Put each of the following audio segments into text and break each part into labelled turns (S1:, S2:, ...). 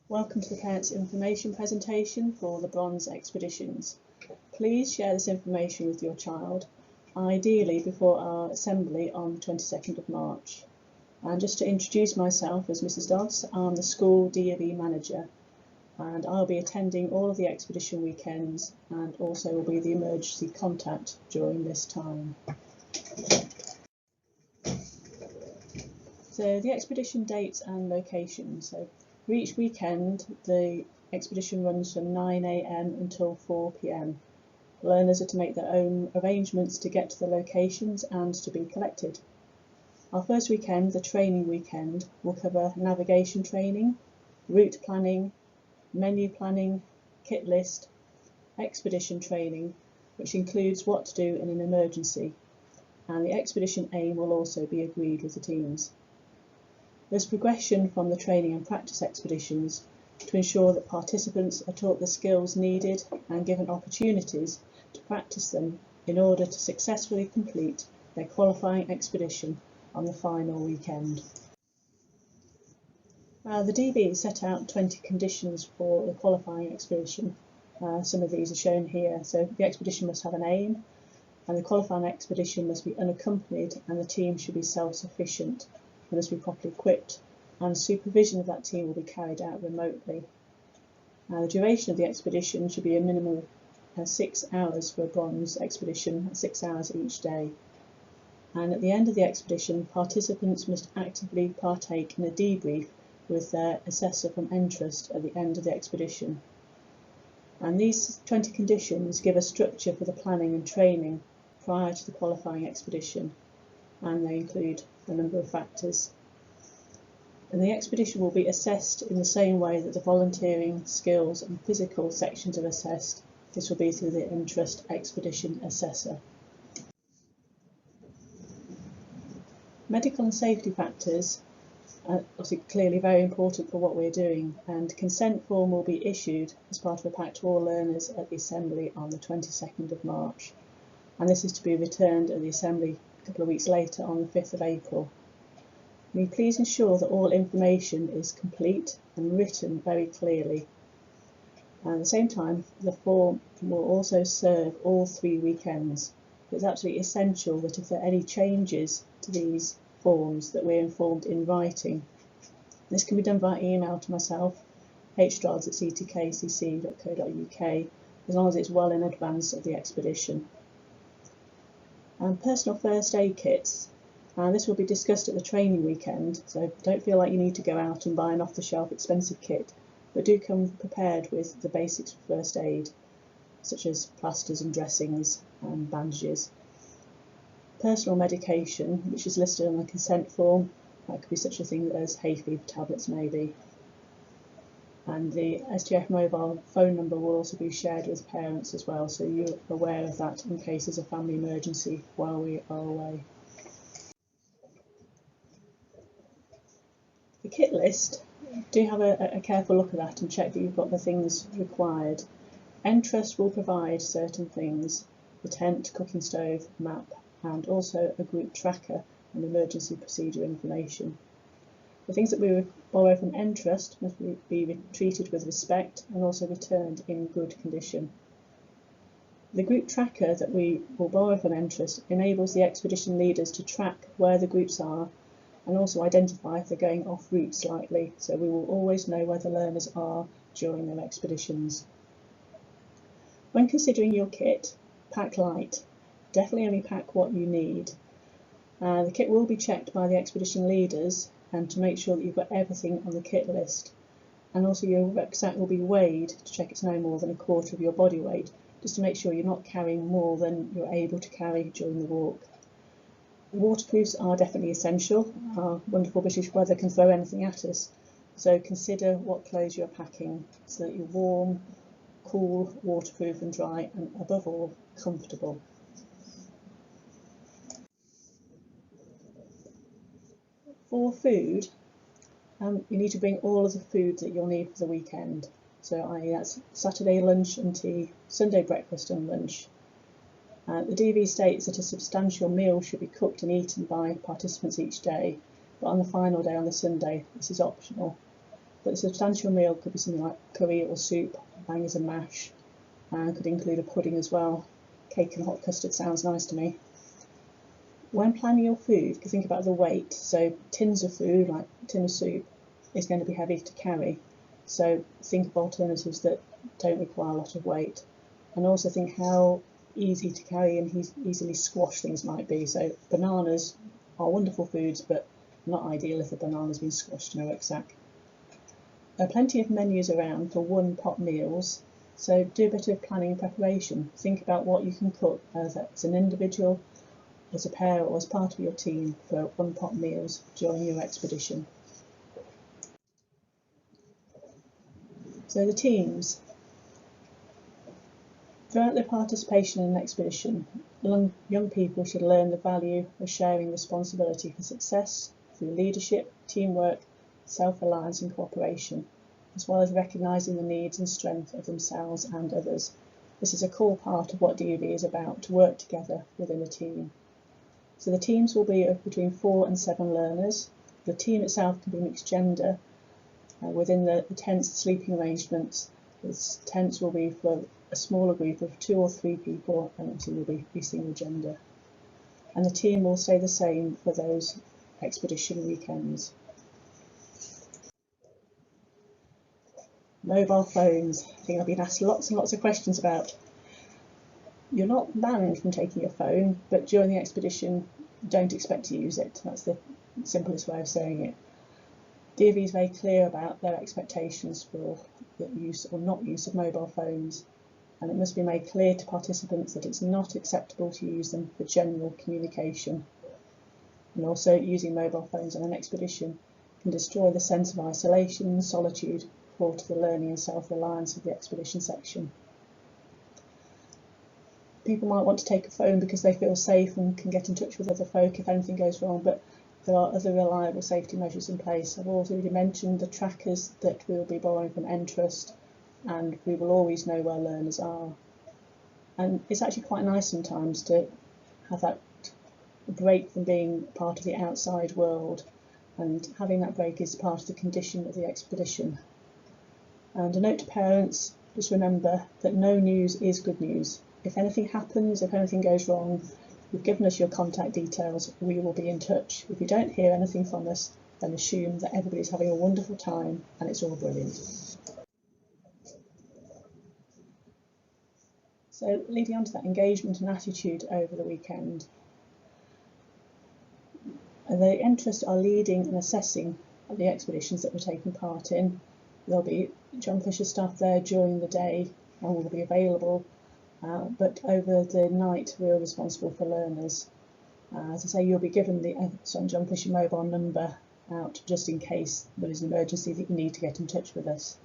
S1: Welcome to the Parents Information presentation for the Bronze Expeditions. Please share this information with your child, ideally before our assembly on the 22nd of March. And just to introduce myself as Mrs Dodds, I'm the school DofE manager and I'll be attending all of the expedition weekends and also will be the emergency contact during this time. So the expedition dates and locations. So for each weekend, the expedition runs from 9 AM until 4 PM. Learners are to make their own arrangements to get to the locations and to be collected. Our first weekend, the training weekend, will cover navigation training, route planning, menu planning, kit list, expedition training, which includes what to do in an emergency, and the expedition aim will also be agreed with the teams. There's progression from the training and practice expeditions to ensure that participants are taught the skills needed and given opportunities to practice them in order to successfully complete their qualifying expedition on the final weekend. The DB set out 20 conditions for the qualifying expedition. Some of these are shown here. So the expedition must have an aim, and the qualifying expedition must be unaccompanied, and the team should be self-sufficient. They must be properly equipped, and supervision of that team will be carried out remotely. The duration of the expedition should be a minimum of 6 hours for a bronze expedition, 6 hours each day. And at the end of the expedition, participants must actively partake in a debrief with their assessor from Entrust at the end of the expedition. And these 20 conditions give a structure for the planning and training prior to the qualifying expedition, and they include a number of factors. And the expedition will be assessed in the same way that the volunteering, skills and physical sections are assessed. This will be through the Entrust Expedition Assessor. Medical and safety factors are obviously clearly very important for what we're doing, and consent form will be issued as part of a pack to all learners at the assembly on the 22nd of March. And this is to be returned at the assembly a couple of weeks later on the 5th of April. Will you please ensure that all information is complete and written very clearly. And at the same time, the form will also serve all 3 weekends. It's absolutely essential that if there are any changes to these forms that we're informed in writing. This can be done by email to myself, hdodds@ctkcc.co.uk, as long as it's well in advance of the expedition. And personal first aid kits. This will be discussed at the training weekend, so don't feel like you need to go out and buy an off-the-shelf expensive kit, but do come prepared with the basics of first aid, such as plasters and dressings and bandages. Personal medication, which is listed on the consent form, that could be such a thing as hay fever tablets maybe. And the SJF mobile phone number will also be shared with parents as well, so you're aware of that in case there's a family emergency while we are away. The kit list, do have a careful look at that and check that you've got the things required. Entrust will provide certain things: the tent, cooking stove, map, and also a group tracker and emergency procedure information. The things that we borrow from Entrust must be treated with respect and also returned in good condition. The group tracker that we will borrow from Entrust enables the expedition leaders to track where the groups are and also identify if they're going off route slightly, so we will always know where the learners are during their expeditions. When considering your kit, pack light. Definitely only pack what you need. The kit will be checked by the expedition leaders and to make sure that you've got everything on the kit list. And also your rucksack will be weighed to check it's no more than a quarter of your body weight, just to make sure you're not carrying more than you're able to carry during the walk. Waterproofs are definitely essential. Our wonderful British weather can throw anything at us, so consider what clothes you're packing so that you're warm, cool, waterproof and dry, and above all, comfortable. For food, you need to bring all of the food that you'll need for the weekend. So that's Saturday lunch and tea, Sunday breakfast and lunch. The DV states that a substantial meal should be cooked and eaten by participants each day, but on the final day, on the Sunday, this is optional. but the substantial meal could be something like curry or soup, bangers and mash, and could include a pudding as well. Cake and hot custard sounds nice to me. When planning your food, you can think about the weight. So tins of food, like a tin of soup, is going to be heavy to carry. So think of alternatives that don't require a lot of weight. And also think how easy to carry and easily squash things might be. So bananas are wonderful foods, but not ideal if the banana's been squashed in a rucksack. There are plenty of menus around for one-pot meals. So do a bit of planning and preparation. Think about what you can cook as an individual, as a pair, or as part of your team for one-pot meals during your expedition. So the teams. Throughout their participation in an expedition, young people should learn the value of sharing responsibility for success through leadership, teamwork, self-reliance and cooperation, as well as recognising the needs and strength of themselves and others. This is a core part of what DofE is about, to work together within a team. So the teams will be of between 4 and 7 learners. The team itself can be mixed gender. Within the tents, sleeping arrangements, the tents will be for a smaller group of 2 or 3 people, and obviously will be single gender. And the team will stay the same for those expedition weekends. Mobile phones, I think I've been asked lots and lots of questions about. You're not banned from taking your phone, but during the expedition, don't expect to use it. That's the simplest way of saying it. DofE is very clear about their expectations for the use or not use of mobile phones, and it must be made clear to participants that it's not acceptable to use them for general communication. And also, using mobile phones on an expedition can destroy the sense of isolation and solitude core to the learning and self-reliance of the expedition section. People might want to take a phone because they feel safe and can get in touch with other folk if anything goes wrong, but there are other reliable safety measures in place. I've already mentioned the trackers that we will be borrowing from Entrust, and we will always know where learners are. And it's actually quite nice sometimes to have that break from being part of the outside world, and having that break is part of the condition of the expedition. And a note to parents, just remember that no news is good news. If anything happens, if anything goes wrong, you've given us your contact details, we will be in touch. If you don't hear anything from us, then assume that everybody's having a wonderful time and it's all brilliant. So leading on to that engagement and attitude over the weekend. The Entrust are leading and assessing the expeditions that we're taking part in. There'll be John Fisher staff there during the day and will be available, but over the night we're responsible for learners. As I say, you'll be given the John Fisher mobile number out just in case there is an emergency that you need to get in touch with us.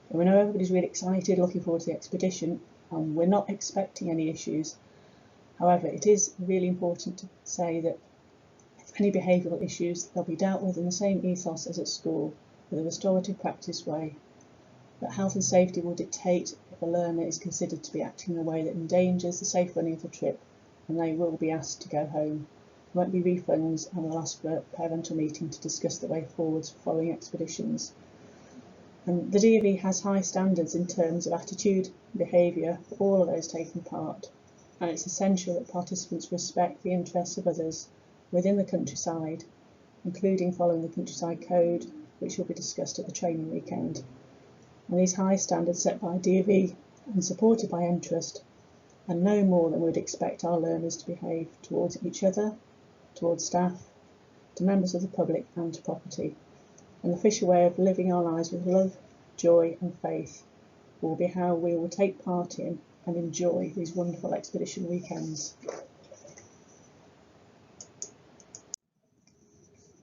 S1: And we know everybody's really excited, looking forward to the expedition, and we're not expecting any issues. However, it is really important to say that if any behavioural issues, they'll be dealt with in the same ethos as at school, with a restorative practice way. But health and safety will dictate if a learner is considered to be acting in a way that endangers the safe running of the trip, and they will be asked to go home. There won't be refunds, and we'll ask for a parental meeting to discuss the way forwards for following expeditions. And the DofE has high standards in terms of attitude and behaviour for all of those taking part, and it's essential that participants respect the interests of others within the countryside, including following the countryside code, which will be discussed at the training weekend. And these high standards set by DofE and supported by Entrust are no more than we'd expect our learners to behave towards each other, towards staff, to members of the public and to property. And the Fisher way of living our lives with love, joy and faith will be how we will take part in and enjoy these wonderful expedition weekends.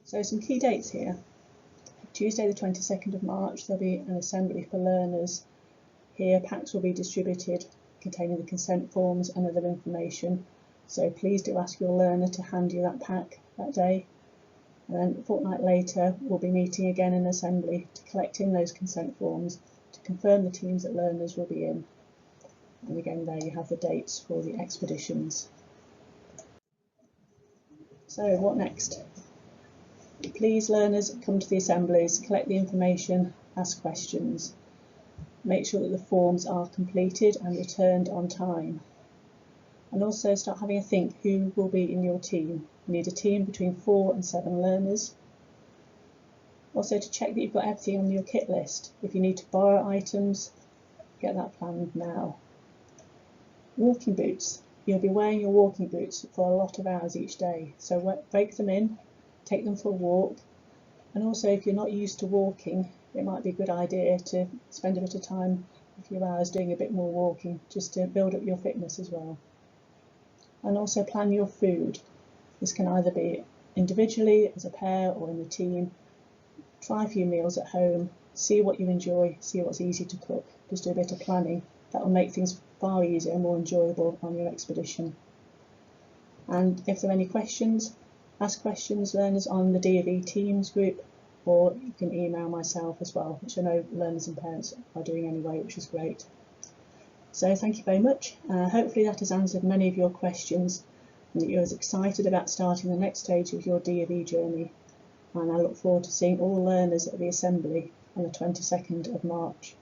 S1: So some key dates here. Tuesday the 22nd of March there'll be an assembly for learners. Here packs will be distributed containing the consent forms and other information, so please do ask your learner to hand you that pack that day. And then a fortnight later we'll be meeting again in assembly to collect in those consent forms to confirm the teams that learners will be in. And again there you have the dates for the expeditions. So what next? Please, learners, come to the assemblies, collect the information, ask questions. Make sure that the forms are completed and returned on time. And also start having a think who will be in your team. You need a team between 4 and 7 learners. Also to check that you've got everything on your kit list. If you need to borrow items, get that planned now. Walking boots. You'll be wearing your walking boots for a lot of hours each day, so break them in, take them for a walk, and also if you're not used to walking, it might be a good idea to spend a bit of time, a few hours doing a bit more walking, just to build up your fitness as well. And also plan your food. This can either be individually, as a pair, or in a team. Try a few meals at home, see what you enjoy, see what's easy to cook. Just do a bit of planning. That will make things far easier and more enjoyable on your expedition. And if there are any questions, ask questions, learners, on the DofE Teams group, or you can email myself as well, which I know learners and parents are doing anyway, which is great. So thank you very much. Hopefully that has answered many of your questions and that you're as excited about starting the next stage of your DofE journey. And I look forward to seeing all learners at the assembly on the 22nd of March.